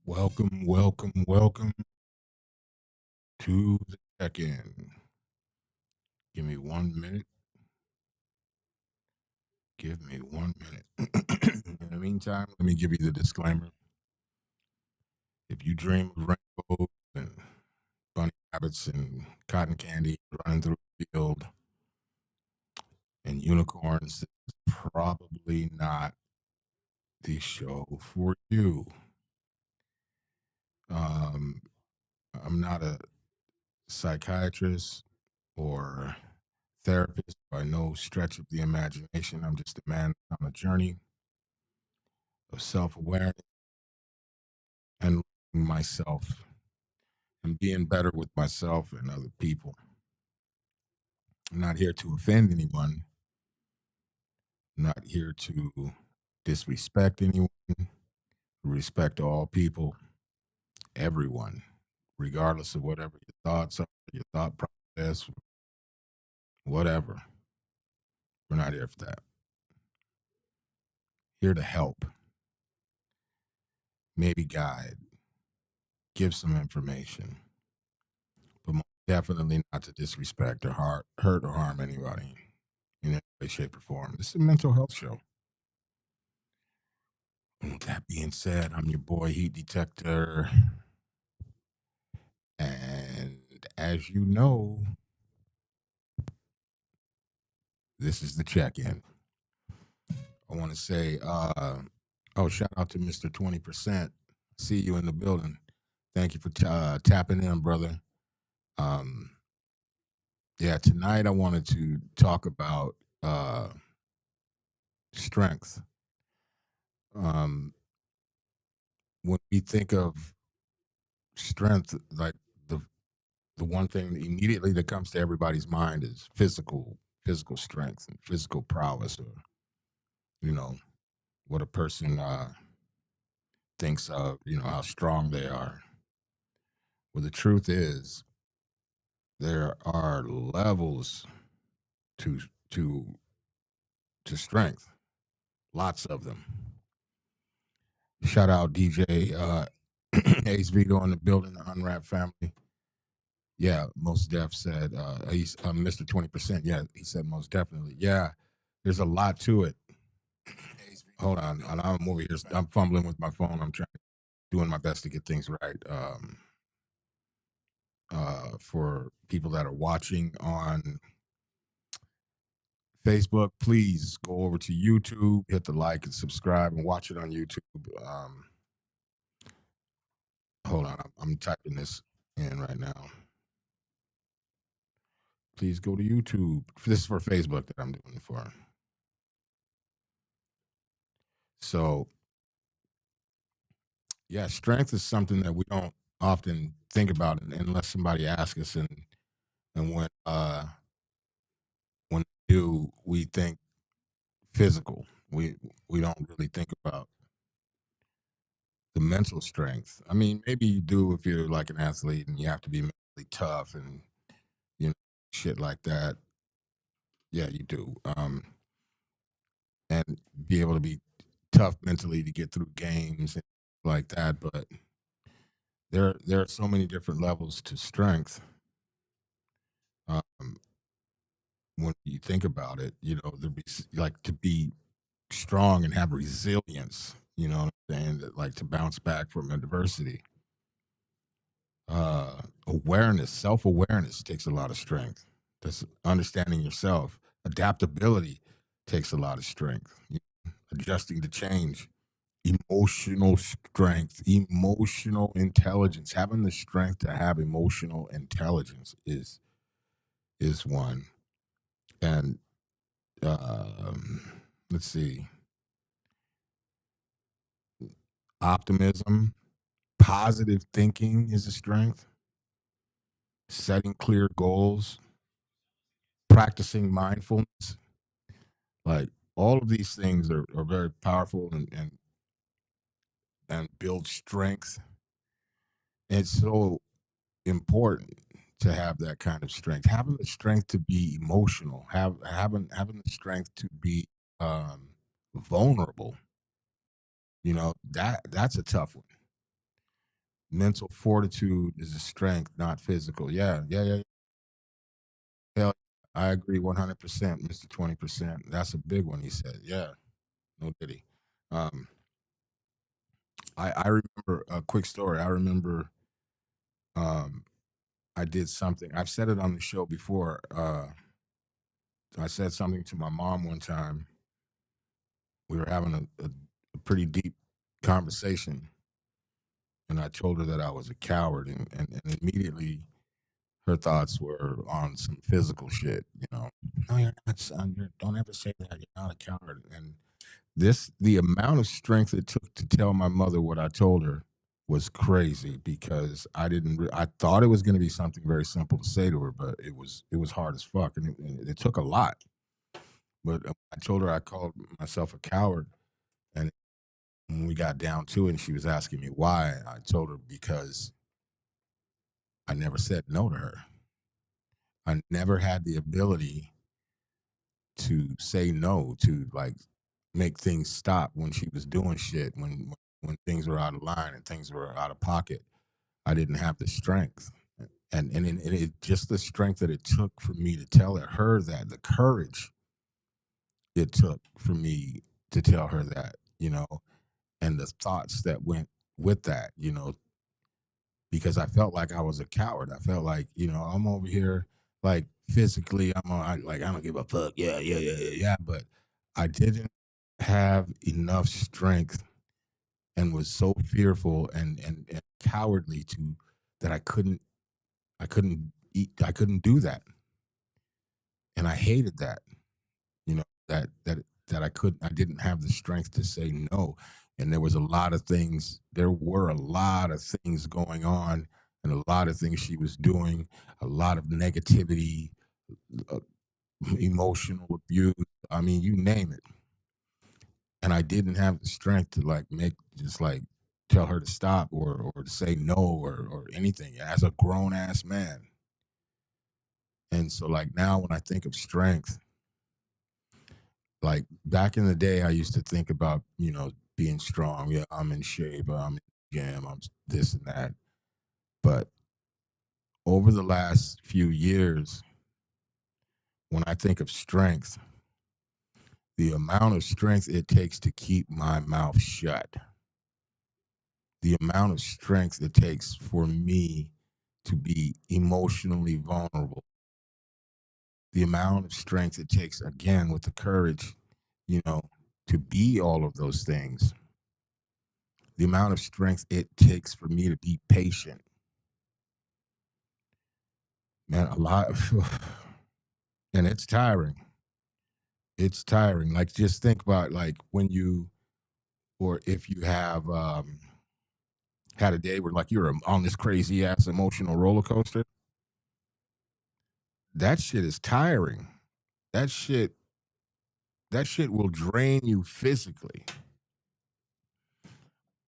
Welcome to the check-in. Give me 1 minute. Give me 1 minute. In the meantime, let me give you the disclaimer. If you dream of rainbows and bunny rabbits and cotton candy running through the field and unicorns, this is probably not the show for you. Um, I'm not a psychiatrist or therapist by no stretch of the imagination. I'm just a man on a journey of self awareness and learning myself and being better with myself and other people. I'm not here to offend anyone, I'm not here to disrespect anyone. Respect all people, everyone, regardless of whatever your thoughts are, your thought process, whatever. We're not here for that. Here to help, maybe guide, give some information, but most definitely not to disrespect or hurt or harm anybody in any way, shape, or form. This is a mental health show. And with that being said, I'm your boy Heat Detector. And as you know, this is the check in. I want to say, shout out to Mr. 20%. See you in the building. Thank you for tapping in, brother. Um, yeah, tonight I wanted to talk about strength. Um, when we think of strength, like the the one thing immediately that comes to everybody's mind is physical strength and physical prowess, or you know what a person thinks of, how strong they are. Well, the truth is there are levels to to to strength, lots of them. Shout out DJ Ace Vito in the building, the Unwrap family. Yeah, most def said he's Mr. 20%. Yeah, he said most definitely. Yeah, there's a lot to it. Hold on, I'm over here. I'm fumbling with my phone. I'm doing my best to get things right. For people that are watching on Facebook, please go over to YouTube, hit the like and subscribe, and watch it on YouTube. Hold on, I'm typing this in right now. Please go to YouTube. This is for Facebook that I'm doing it for. So, yeah, strength is something that we don't often think about unless somebody asks us, and when we do, we think physical. We don't really think about the mental strength. I mean, maybe you do if you're like an athlete and you have to be mentally tough and you know shit like that. Yeah, you do. And be able to be tough mentally to get through games and like that. But there are so many different levels to strength. Um, when you think about it, like to be strong and have resilience. You know what I'm saying? That, like to bounce back from adversity. Awareness, self awareness takes a lot of strength. That's understanding yourself. Adaptability takes a lot of strength. Adjusting to change, emotional strength, emotional intelligence. Having the strength to have emotional intelligence is one. And let's see, optimism, positive thinking is a strength. Setting clear goals, practicing mindfulness, like all of these things are very powerful and build strength. It's so important to have that kind of strength. Having the strength to be emotional, having the strength to be vulnerable. That's a tough one. Mental fortitude is a strength, not physical. Yeah, yeah, yeah. Hell, I agree 100%, Mr. 20%. That's a big one, he said. Yeah, no diddy. Um, I remember a quick story. I remember um, I did something. I've said it on the show before. I said something to my mom one time. We were having a pretty deep conversation, and I told her that I was a coward, and immediately her thoughts were on some physical shit. No, you're not, son. Don't ever say that. You're not a coward. And the amount of strength it took to tell my mother what I told her was crazy because I thought it was going to be something very simple to say to her, but it was hard as fuck, and it took a lot. But I told her I called myself a coward, and when we got down to it, and she was asking me why, I told her because I never said no to her. I never had the ability to say no, to like make things stop when she was doing shit, when things were out of line and things were out of pocket. I didn't have the strength. And it just the strength that it took for me to tell her that, the courage it took for me to tell her that, and the thoughts that went with that, because I felt like I was a coward. I felt like, I'm over here like physically, like I don't give a fuck. Yeah, yeah, yeah, yeah, yeah. But I didn't have enough strength and was so fearful and cowardly to that I couldn't do that. And I hated that, you know, that I didn't have the strength to say no. And there were a lot of things going on and a lot of things she was doing, a lot of negativity, uh, emotional abuse. I mean, you name it. And I didn't have the strength to just like tell her to stop or to say no or anything as a grown ass man. And so like now when I think of strength, like back in the day, I used to think about, being strong. Yeah, I'm in shape, I'm in the gym, I'm this and that. But over the last few years, when I think of strength, the amount of strength it takes to keep my mouth shut, the amount of strength it takes for me to be emotionally vulnerable, the amount of strength it takes, again, with the courage, you know, to be all of those things, the amount of strength it takes for me to be patient, man, a lot. And it's tiring. It's tiring. Like, just think about like when you, or if you have had a day where like you're on this crazy ass emotional roller coaster. That shit is tiring. That shit that shit will drain you physically.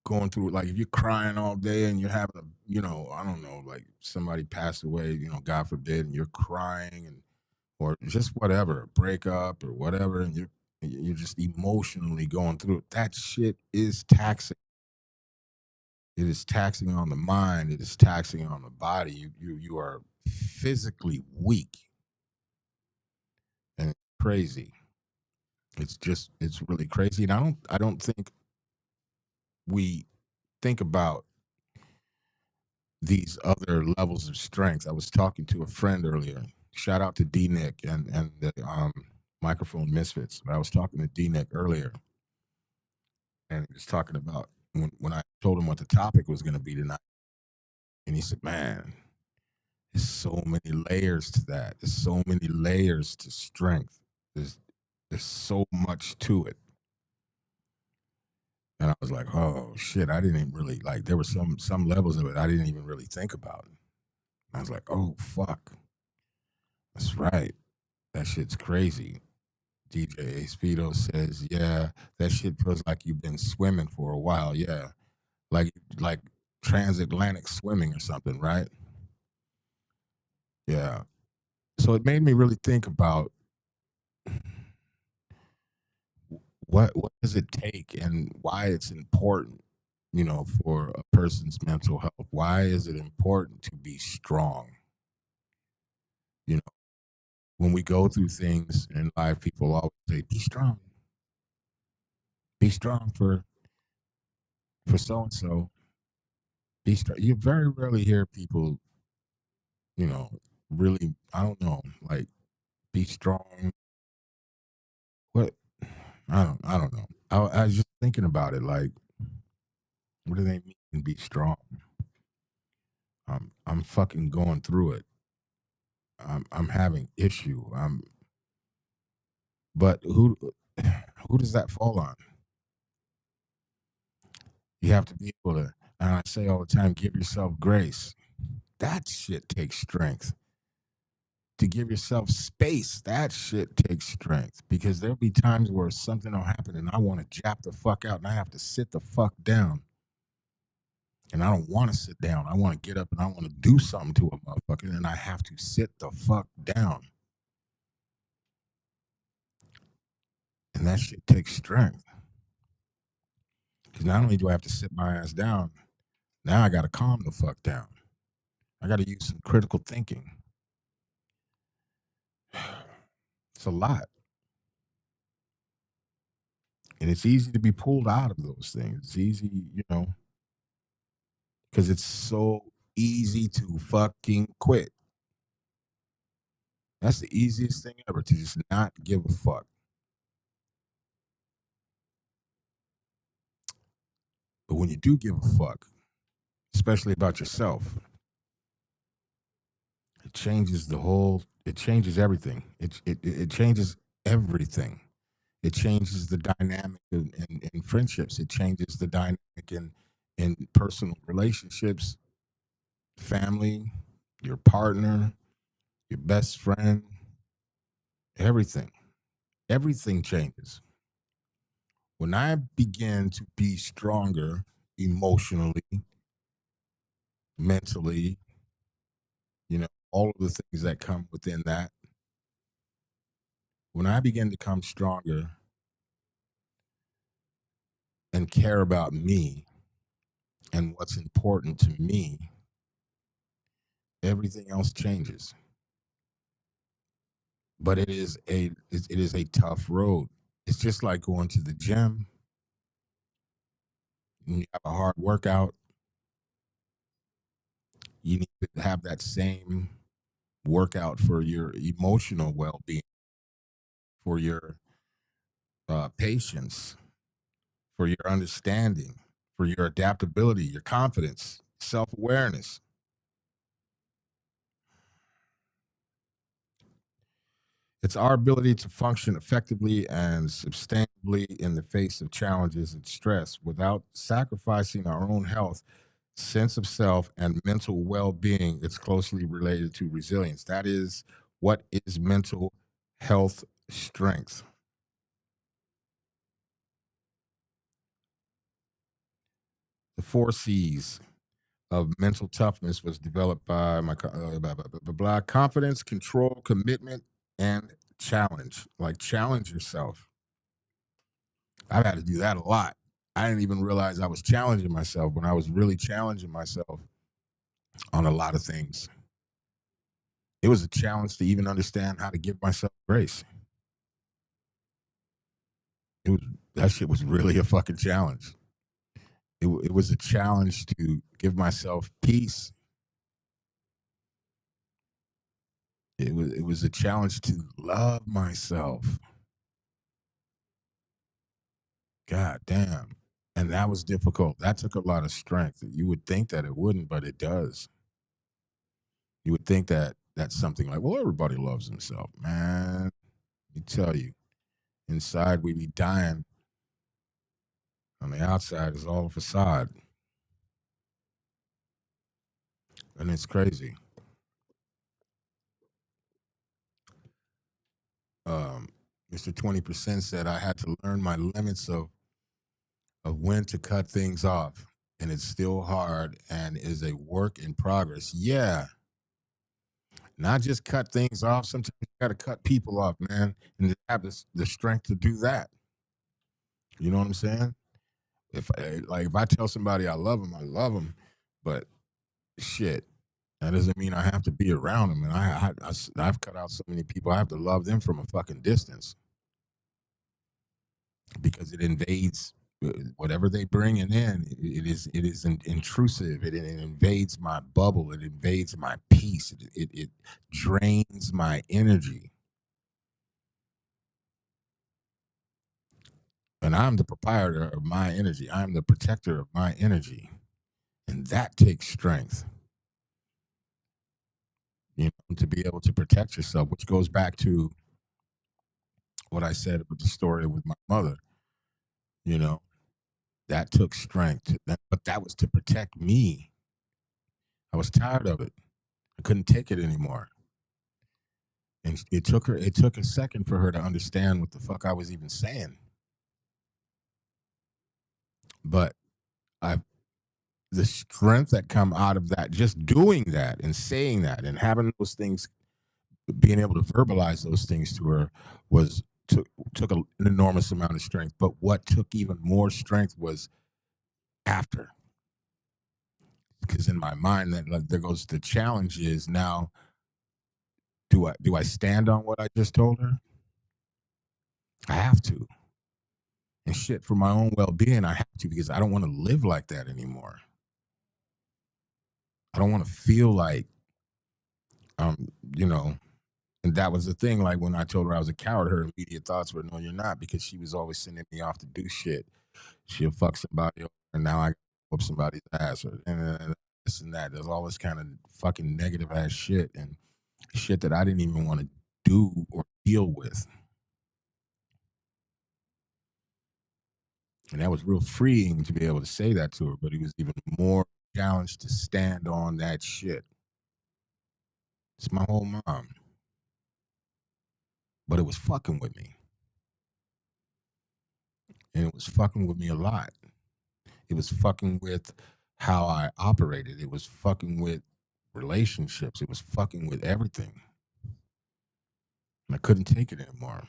Going through, like, if you're crying all day and you're having I don't know, like somebody passed away, God forbid, and you're crying, and or just whatever, a breakup or whatever, and you're just emotionally going through it. That shit is taxing. It is taxing on the mind. It is taxing on the body. You are physically weak and crazy. It's really crazy, and I don't think we think about these other levels of strength. I was talking to a friend earlier. Shout out to D Nick and the Microphone Misfits. I was talking to D Nick earlier, and he was talking about when I told him what the topic was going to be tonight, and he said, "Man, there's so many layers to that. There's so many layers to strength. There's there's so much to it." And I was like, "Oh shit! I didn't even really like. There were some levels of it I didn't even really think about." And I was like, "Oh fuck, that's right. That shit's crazy." DJ Speedo says, "Yeah, that shit feels like you've been swimming for a while. Yeah, like transatlantic swimming or something, right?" Yeah. So it made me really think about what does it take and why it's important. for a person's mental health. Why is it important to be strong? You know, when we go through things in life, people always say, "Be strong, be strong for so and so." Be strong. You very rarely hear people, you know, really. I don't know, like be strong. What? I don't know. I was just thinking about it. Like, what do they mean be strong? I'm fucking going through it. I'm having issue. But who does that fall on? You have to be able to, and I say all the time, give yourself grace. That shit takes strength. To give yourself space, that shit takes strength. Because there'll be times where something will happen and I want to jap the fuck out and I have to sit the fuck down. And I don't want to sit down. I want to get up and I want to do something to a motherfucker. And I have to sit the fuck down. And that shit takes strength. Because not only do I have to sit my ass down, now I got to calm the fuck down. I got to use some critical thinking. It's a lot. And it's easy to be pulled out of those things. It's easy, because it's so easy to fucking quit. That's the easiest thing ever, to just not give a fuck. But when you do give a fuck, especially about yourself, it changes everything. It changes everything. It changes the dynamic in friendships. It changes the dynamic in personal relationships, family, your partner, your best friend, everything. Everything changes. When I begin to be stronger emotionally, mentally, all of the things that come within that, when I begin to come stronger and care about me and what's important to me, everything else changes. But it is a tough road. It's just like going to the gym. You have a hard workout. You need to have that same workout for your emotional well-being, for your patience, for your understanding, for your adaptability, your confidence, self-awareness. It's our ability to function effectively and sustainably in the face of challenges and stress without sacrificing our own health, sense of self, and mental well being. It's closely related to resilience. That is what is mental health strength. The four C's of mental toughness was developed by confidence, control, commitment, and challenge. Like, challenge yourself. I've had to do that a lot. I didn't even realize I was challenging myself when I was really challenging myself on a lot of things. It was a challenge to even understand how to give myself grace. It was That shit was really a fucking challenge. It was a challenge to give myself peace. It was a challenge to love myself. God damn. And that was difficult. That took a lot of strength. You would think that it wouldn't, but it does. You would think that that's something like, well, everybody loves himself, man. Let me tell you, inside we be dying. On the outside is all a facade. And it's crazy. Um, Mr. 20% said I had to learn my limits of when to cut things off. And it's still hard and is a work in progress. Yeah. Not just cut things off. Sometimes you got to cut people off, man, and to have the strength to do that. You know what I'm saying? If I tell somebody I love them, I love them, but shit, that doesn't mean I have to be around them. And I've cut out so many people. I have to love them from a fucking distance because it invades whatever they bring in. It is intrusive. It invades my bubble. It invades my peace. It drains my energy. And I'm the proprietor of my energy. I'm the protector of my energy. And that takes strength, to be able to protect yourself, which goes back to what I said with the story with my mother. You know, that took strength, but that was to protect me. I was tired of it. I couldn't take it anymore. And it took a second for her to understand what the fuck I was even saying. But I the strength that come out of that, just doing that and saying that and having those things, being able to verbalize those things to her was took an enormous amount of strength. But what took even more strength was after, because in my mind, that, like, there goes the challenge is now, do I stand on what I just told her? I have to. And shit, for my own well-being, I have to, because I don't want to live like that anymore. I don't want to feel like, um, you know, and that was the thing. Like when I told her I was a coward, her immediate thoughts were, "No, you're not," because she was always sending me off to do shit. She'll fuck somebody up, and now I whoop somebody's ass, or and this and that. There's all this kind of fucking negative ass shit and shit that I didn't even want to do or deal with. And that was real freeing to be able to say that to her, but it was even more challenged to stand on that shit. It's my whole mom. But it was fucking with me. And it was fucking with me a lot. It was fucking with how I operated. It was fucking with relationships. It was fucking with everything. And I couldn't take it anymore.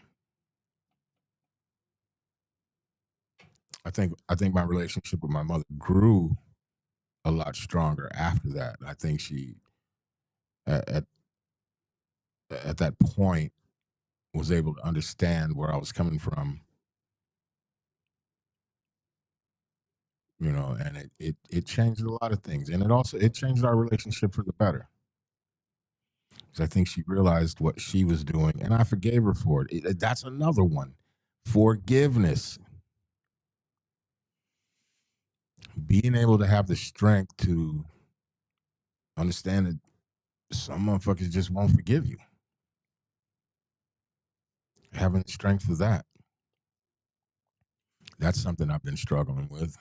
I think my relationship with my mother grew a lot stronger after that. I think she at at, at that point was able to understand where I was coming from, and it changed a lot of things. And it changed our relationship for the better. Because I think she realized what she was doing, and I forgave her for it. That's another one. Forgiveness. Being able to have the strength to understand that some motherfuckers just won't forgive you. Having the strength for that. That's something I've been struggling with.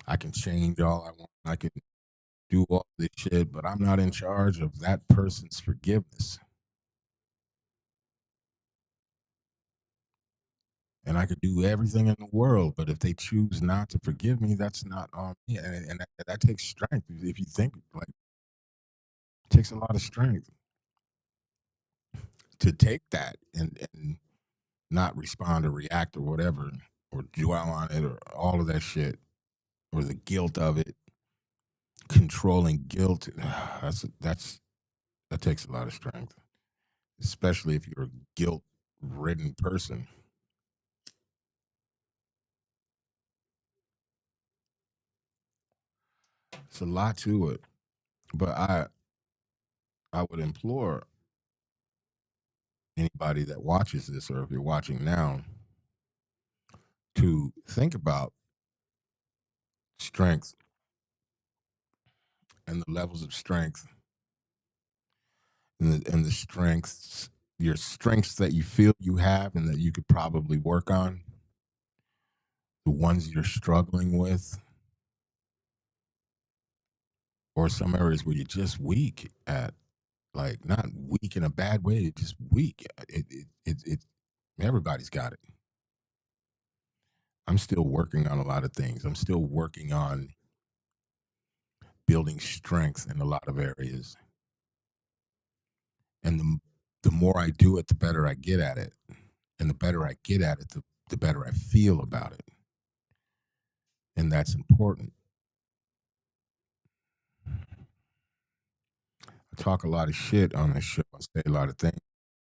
I can change all I want. I can do all this shit, but I'm not in charge of that person's forgiveness. And I could do everything in the world, but if they choose not to forgive me, that's not on me. And that takes strength. If you think, like, it takes a lot of strength to take that and not respond or react or whatever, or dwell on it or all of that shit, or the guilt of it, controlling guilt. That takes a lot of strength, especially if you're a guilt ridden person. It's a lot to it. But I would implore anybody that watches this, or if you're watching now, to think about strength and the levels of strength, and the strengths, your strengths that you feel you have and that you could probably work on, the ones you're struggling with, or some areas where you're just weak at, like, not weak in a bad way, just weak. Everybody's got it. I'm still working on a lot of things. I'm still working on building strength in a lot of areas. And the more I do it, the better I get at it. And the better I get at it, the better I feel about it. And that's important. I talk a lot of shit on this show. I say a lot of things.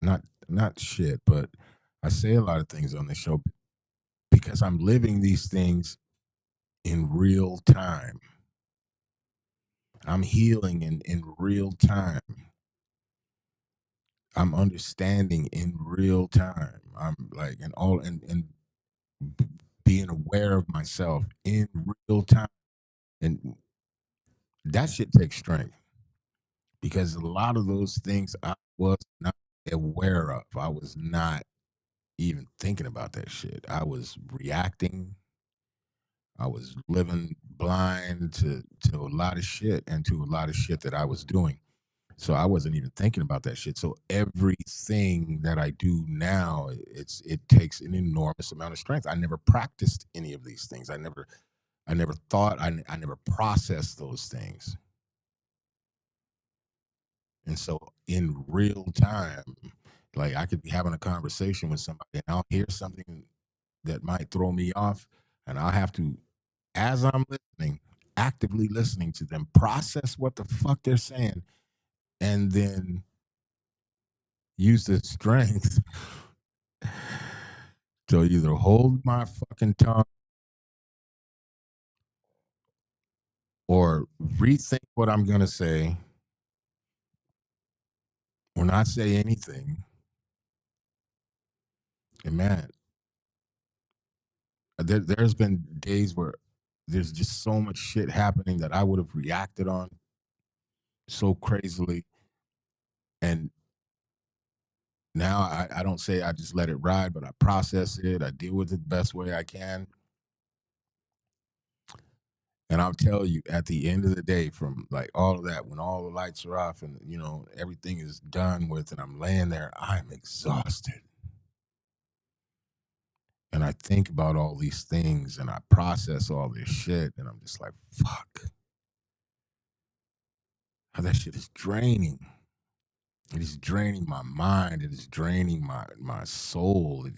Not shit, but I say a lot of things on this show because I'm living these things in real time. I'm healing in real time. I'm understanding in real time. I'm like and being aware of myself in real time. And that shit takes strength because a lot of those things I was not aware of. I was not even thinking about that shit. I was reacting. I was living blind to a lot of shit and to a lot of shit that I was doing. So I wasn't even thinking about that shit. So everything that I do now, it takes an enormous amount of strength. I never practiced any of these things. I never thought I never processed those things. And so in real time, like I could be having a conversation with somebody and I'll hear something that might throw me off, and I'll have to, as I'm listening, actively listening to them, process what the fuck they're saying, and then use the strength to either hold my fucking tongue or rethink what I'm gonna say or not say anything. And man, there's been days where there's just so much shit happening that I would have reacted on so crazily. And now I don't say I just let it ride, but I process it. I deal with it the best way I can. And I'll tell you, at the end of the day, from like all of that, when all the lights are off and everything is done with, and I'm laying there, I'm exhausted. And I think about all these things and I process all this shit, and I'm just like, fuck, how that shit is draining. It is draining my mind. It is draining my soul.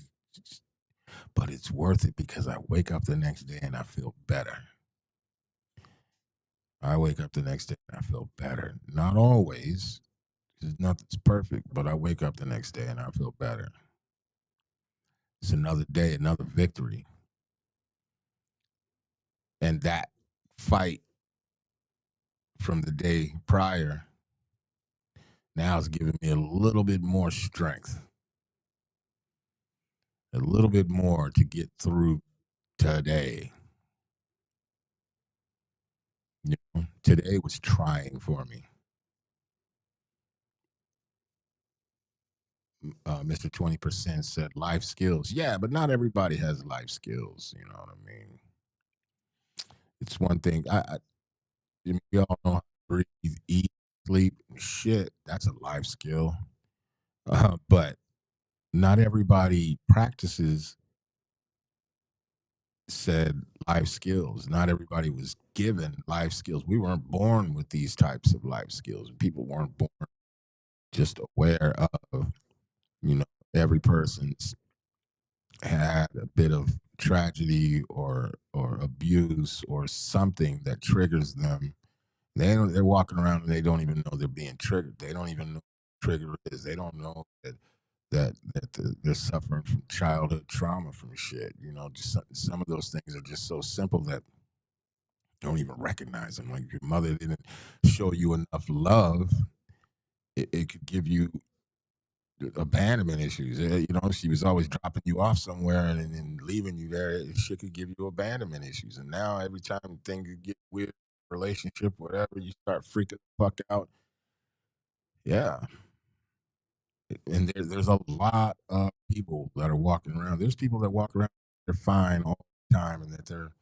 But it's worth it because I wake up the next day and I feel better. I wake up the next day and I feel better. Not always, because nothing's perfect, but I wake up the next day and I feel better. It's another day, another victory. And that fight from the day prior now is giving me a little bit more strength, a little bit more to get through today. Today was trying for me. Mr. 20% said life skills. Yeah, but not everybody has life skills. You know what I mean? It's one thing. We all know how to breathe, eat, sleep, shit. That's a life skill. But not everybody practices said life skills. Not everybody was given life skills. We weren't born with these types of life skills. People weren't born just aware of, you know, every person's had a bit of tragedy or abuse or something that triggers them. They're walking around and they don't even know they're being triggered. They don't even know what the trigger is. They don't know that they're suffering from childhood trauma from shit. Just some of those things are just so simple that you don't even recognize them. Like, your mother didn't show you enough love, it could give you abandonment issues. She was always dropping you off somewhere and then leaving you there. Shit could give you abandonment issues. And now every time things get weird, relationship, whatever, you start freaking the fuck out. Yeah. And there's a lot of people that are walking around. There's people that walk around, they're fine all the time, and that they're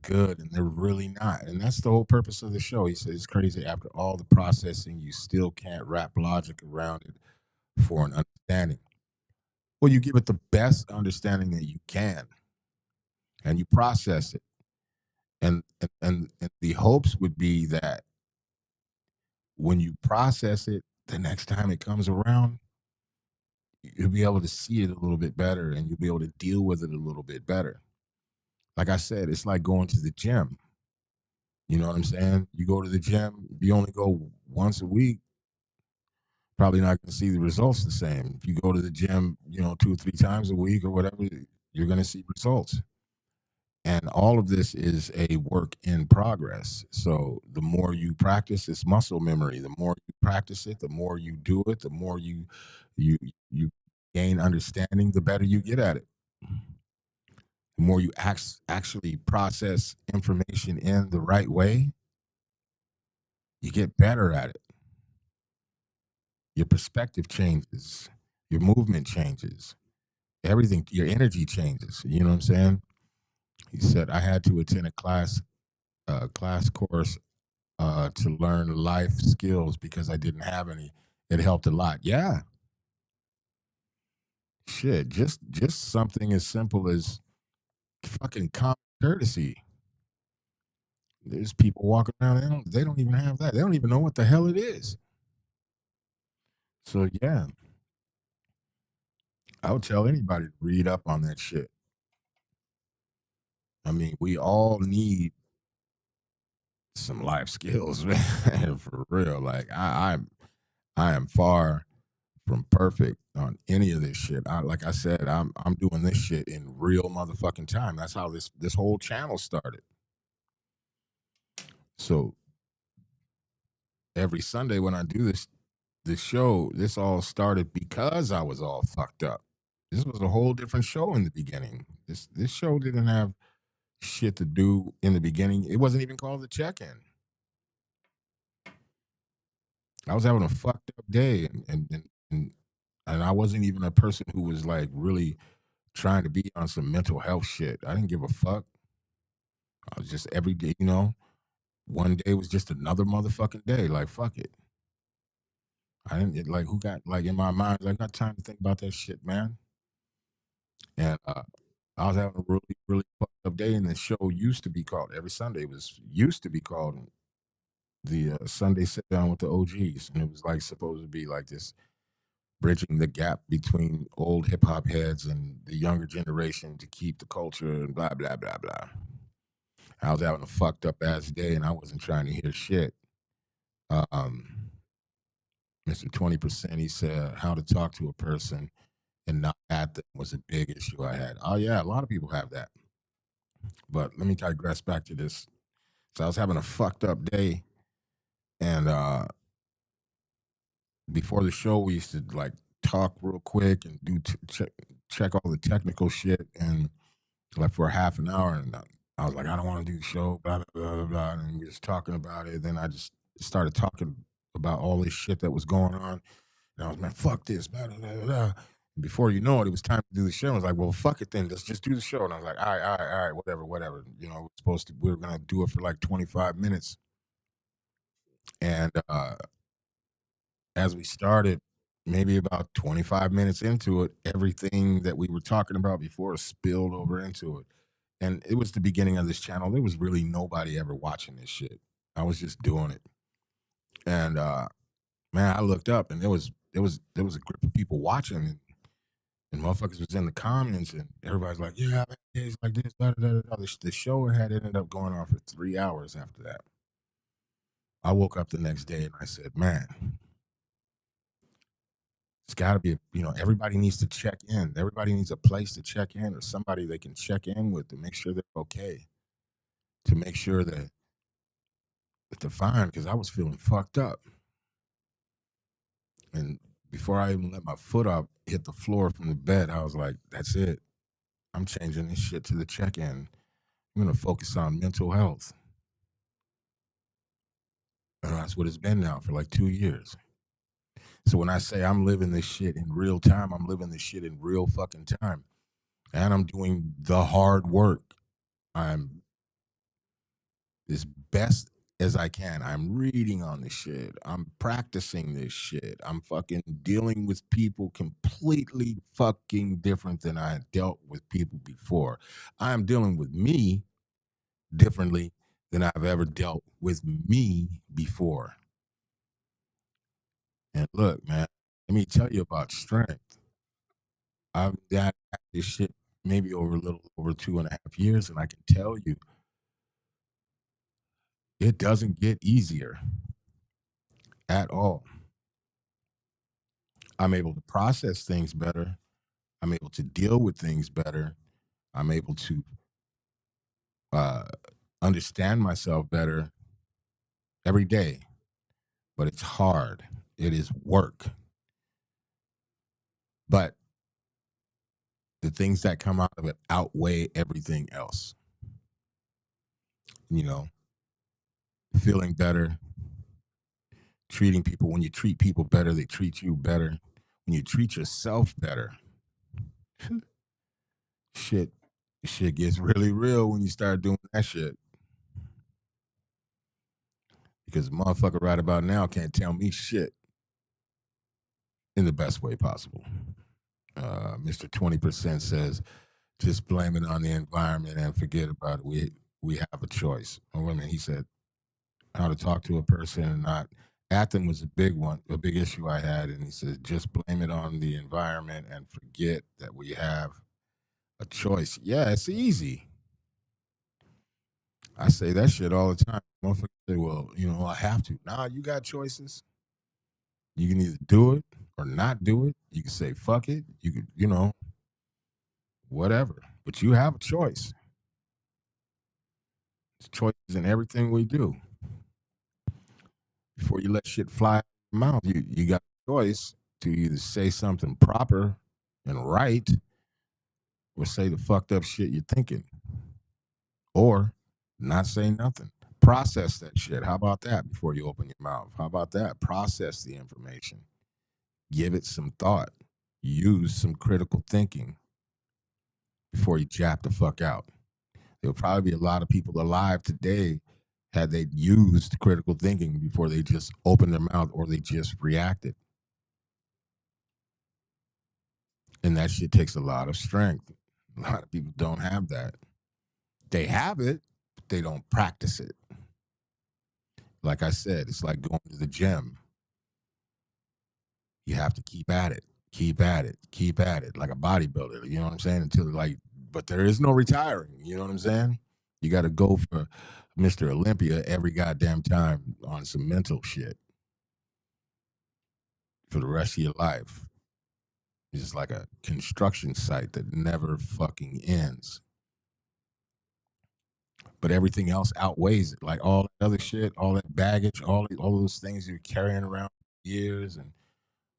good, and they're really not. And that's the whole purpose of the show. He says it's crazy. After all the processing, you still can't wrap logic around it for an understanding. Well, you give it the best understanding that you can, and you process it. And the hopes would be that when you process it, the next time it comes around, you'll be able to see it a little bit better, and you'll be able to deal with it a little bit better. Like I said, it's like going to the gym. You know what I'm saying? You go to the gym, you only go once a week, probably not going to see the results the same. If you go to the gym, 2 or 3 times a week or whatever, you're going to see results. And all of this is a work in progress. So the more you practice, it's muscle memory. The more you practice it, the more you do it, the more you you gain understanding, the better you get at it. The more you actually process information in the right way, you get better at it. Your perspective changes, your movement changes, everything, your energy changes. You know what I'm saying? He said I had to attend a class course to learn life skills because I didn't have any. It helped a lot. Yeah, shit. Just something as simple as fucking common courtesy. There's people walking around. They don't even have that. They don't even know what the hell it is. So yeah, I would tell anybody to read up on that shit. I mean, we all need some life skills, man. For real. Like I am far from perfect on any of this shit. Like I said, I'm doing this shit in real motherfucking time. That's how this whole channel started. So every Sunday when I do this show, this all started because I was all fucked up. This was a whole different show in the beginning. This show didn't have shit to do in the beginning. It wasn't even called the check-in. I was having a fucked up day, and I wasn't even a person who was like really trying to be on some mental health shit. I didn't give a fuck. I was just every day, one day was just another motherfucking day. Like fuck it. I didn't like who got like in my mind. Like, I got time to think about that shit, man. And I was having a really really fucked up day, and the show used to be called every Sunday. It was used to be called the Sunday sit down with the OGs, and it was like supposed to be like this bridging the gap between old hip hop heads and the younger generation to keep the culture and blah blah blah blah. I was having a fucked up ass day, and I wasn't trying to hear shit. Um, Mr. 20%, he said how to talk to a person and not at them was a big issue I had. Oh yeah, a lot of people have that. But let me digress back to this. So I was having a fucked up day, and before the show, we used to like talk real quick and do check all the technical shit, and like for half an hour, and I was like, I don't want to do the show, blah blah blah blah blah, and we were just talking about it. Then I just started talking about all this shit that was going on, and I was, man, fuck this, blah blah blah blah. And before you know it, it was time to do the show. I was like, well, fuck it then, let's just do the show. And I was like, all right, all right, all right, whatever, whatever. We were gonna do it for like 25 minutes, and as we started, maybe about 25 minutes into it, everything that we were talking about before spilled over into it. And it was the beginning of this channel. There was really nobody ever watching this shit. I was just doing it. And man, I looked up and there was a group of people watching, and motherfuckers was in the comments, and everybody's like, yeah, man, it's like this, da, da, da, da. The show had ended up going on for 3 hours after that. I woke up the next day and I said, man, it's got to be, everybody needs to check in. Everybody needs a place to check in or somebody they can check in with to make sure they're okay, to make sure that they're fine, because I was feeling fucked up. And before I even let my foot up hit the floor from the bed, I was like, that's it. I'm changing this shit to the check in. I'm going to focus on mental health. And that's what it's been now for like 2 years. So when I say I'm living this shit in real time, I'm living this shit in real fucking time. And I'm doing the hard work. I'm as best as I can. I'm reading on this shit. I'm practicing this shit. I'm fucking dealing with people completely fucking different than I dealt with people before. I'm dealing with me differently than I've ever dealt with me before. And look, man, let me tell you about strength. I've got this shit maybe over a little over 2.5 years, and I can tell you, it doesn't get easier at all. I'm able to process things better. I'm able to deal with things better. I'm able to uh, understand myself better every day, but it's hard. It is work. But the things that come out of it outweigh everything else. You know, feeling better, treating people. When you treat people better, they treat you better. When you treat yourself better, shit, shit gets really real when you start doing that shit. Because the motherfucker right about now can't tell me shit in the best way possible. Mr. 20% says, just blame it on the environment and forget about it. We have a choice. Oh, wait a minute. He said, how to talk to a person and not. Acting was a big one, a big issue I had. And he says, just blame it on the environment and forget that we have a choice. Yeah, it's easy. I say that shit all the time. Motherfuckers say, well, I have to. Nah, you got choices. You can either do it or not do it. You can say, fuck it. You could, whatever. But you have a choice. It's choices in everything we do. Before you let shit fly out of your mouth, you got a choice to either say something proper and right or say the fucked up shit you're thinking or not say nothing. Process that shit. How about that before you open your mouth? How about that? Process the information. Give it some thought. Use some critical thinking before you jap the fuck out. There'll probably be a lot of people alive today had they used critical thinking before they just opened their mouth or they just reacted. And that shit takes a lot of strength. A lot of people don't have that. They have it, but they don't practice it. Like I said, it's like going to the gym. You have to keep at it, keep at it, keep at it, like a bodybuilder. You know what I'm saying? But there is no retiring. You know what I'm saying? You got to go for Mr. Olympia every goddamn time on some mental shit for the rest of your life. It's just like a construction site that never fucking ends. But everything else outweighs it. Like all that other shit, all that baggage, all those things you're carrying around for years, and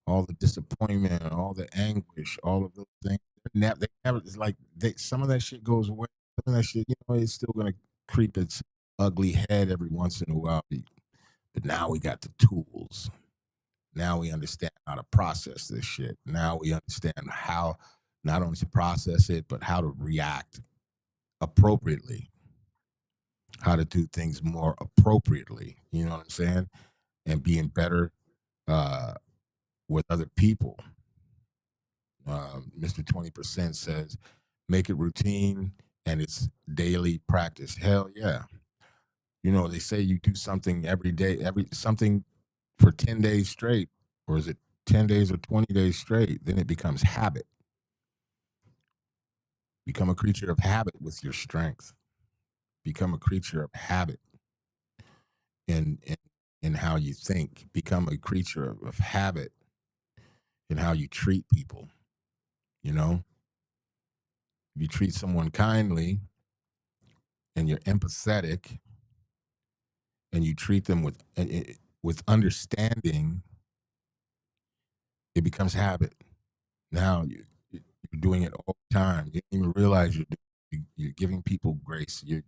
all the disappointment, and all the anguish, all of those things. They never. It's like some of that shit goes away. Some of that shit, it's still gonna creep its ugly head every once in a while. But now we got the tools. Now we understand how to process this shit. Now we understand how not only to process it, but how to react appropriately, how to do things more appropriately. You know what I'm saying? And being better uh, with other people. Mr. 20% says, make it routine and it's daily practice. Hell yeah. They say you do something every day, something for 10 days straight, or is it 10 days or 20 days straight? Then it becomes habit. Become a creature of habit with your strength. Become a creature of habit in how you think. Become a creature of habit in how you treat people. You know, if you treat someone kindly and you're empathetic and you treat them with understanding, it becomes habit. Now you're doing it all the time. You don't even realize you're giving people grace. You're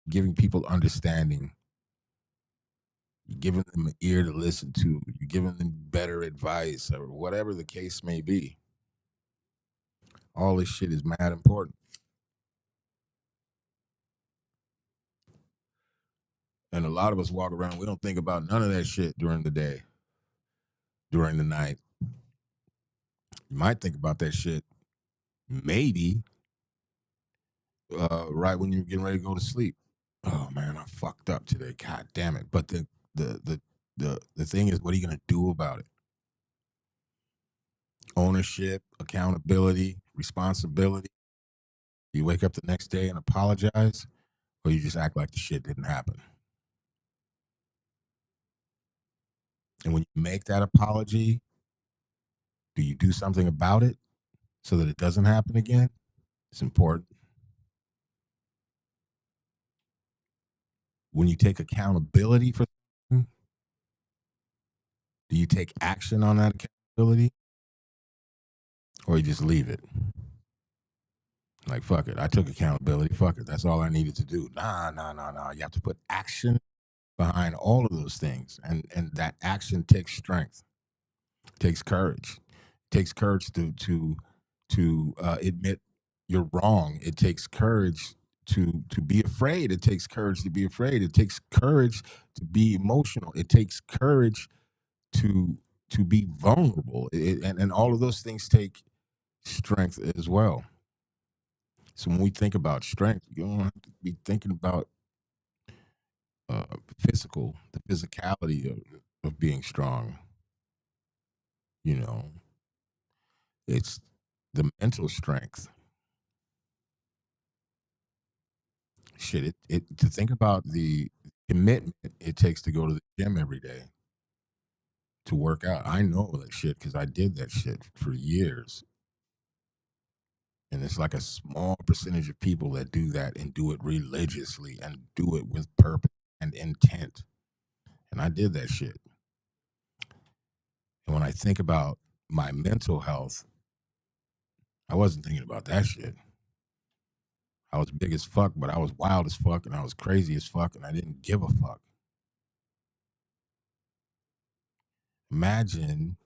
giving people understanding. You're giving them an ear to listen to. You're giving them better advice or whatever the case may be. All this shit is mad important. And a lot of us walk around, we don't think about none of that shit during the day, during the night. You might think about that shit maybe right when you're getting ready to go to sleep. Oh man, I fucked up today. God damn it. But the thing is, what are you gonna do about it? ownership, accountability, responsibility? You wake up the next day and apologize, or you just act like the shit didn't happen? And when you make that apology, do you do something about it so that it doesn't happen again? It's important. When you take accountability for something, do you take action on that accountability, or you just leave it? Like, fuck it. I took accountability. Fuck it. That's all I needed to do. Nah, nah, nah, nah. You have to put action behind all of those things. And that action takes strength, takes courage. It takes courage to admit you're wrong. It takes courage to be afraid. It takes courage to be afraid. It takes courage to be emotional. It takes courage to to be vulnerable. And all of those things take strength as well. So when we think about strength, you don't have to be thinking about uh, the physicality of being strong. You know, it's the mental strength. Shit, it to think about the commitment it takes to go to the gym every day to work out. I know that shit because I did that shit for years. And it's like a small percentage of people that do that and do it religiously and do it with purpose and intent. And I did that shit. And when I think about my mental health, I wasn't thinking about that shit. I was big as fuck, but I was wild as fuck and I was crazy as fuck and I didn't give a fuck. Imagine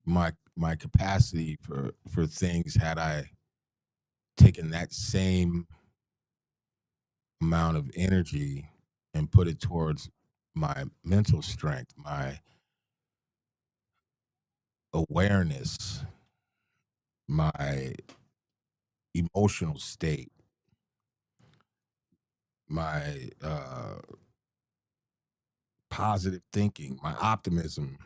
my capacity for things had I taken that same amount of energy and put it towards my mental strength, my awareness, my emotional state, my positive thinking, my optimism,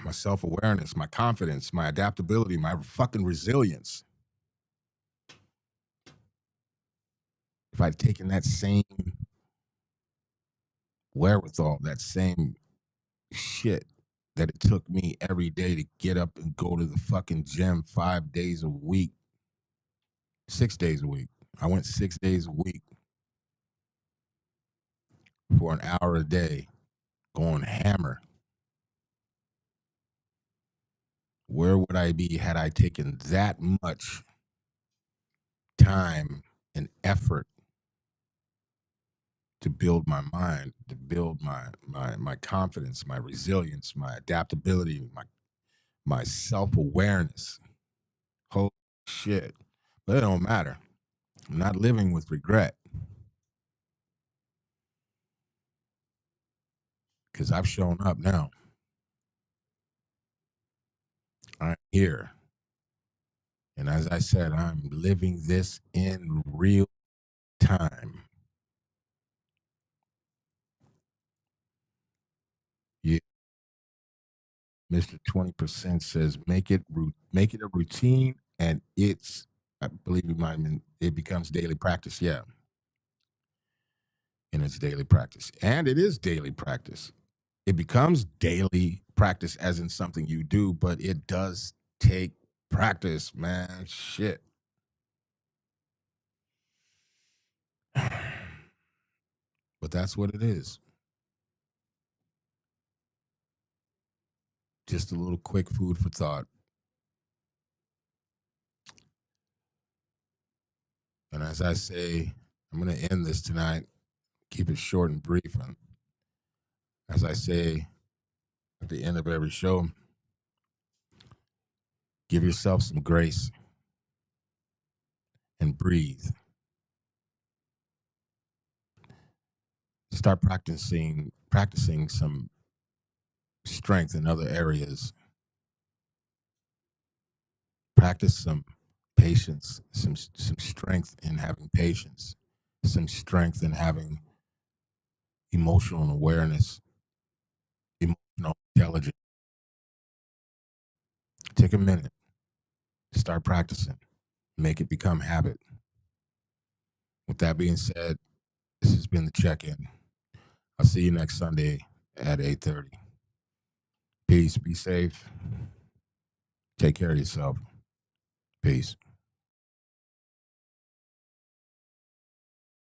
my self awareness, my confidence, my adaptability, my fucking resilience. If I'd taken that same wherewithal, that same shit that it took me every day to get up and go to the fucking gym 5 days a week, 6 days a week. I went 6 days a week for an hour a day, going hammer. Where would I be had I taken that much time and effort to build my mind, to build my confidence, my resilience, my adaptability, my self awareness? Holy shit! But it don't matter. I'm not living with regret because I've shown up now. I'm here, and as I said, I'm living this in real time. Yeah, Mr. 20% says make it a routine, and I believe it becomes daily practice. Yeah, and it's daily practice, and it is daily practice. It becomes daily practice, as in something you do, but it does take practice, man. Shit. But that's what it is. Just a little quick food for thought. And as I say, I'm going to end this tonight, keep it short and brief. And as I say at the end of every show, give yourself some grace and breathe. Start practicing some strength in other areas. Practice some patience, some strength in having patience, some strength in having emotional awareness, intelligent. Take a minute, start practicing, make it become habit. With that being said, this has been the check-in. I'll see you next Sunday at 8:30. Peace. Be safe. Take care of yourself. Peace.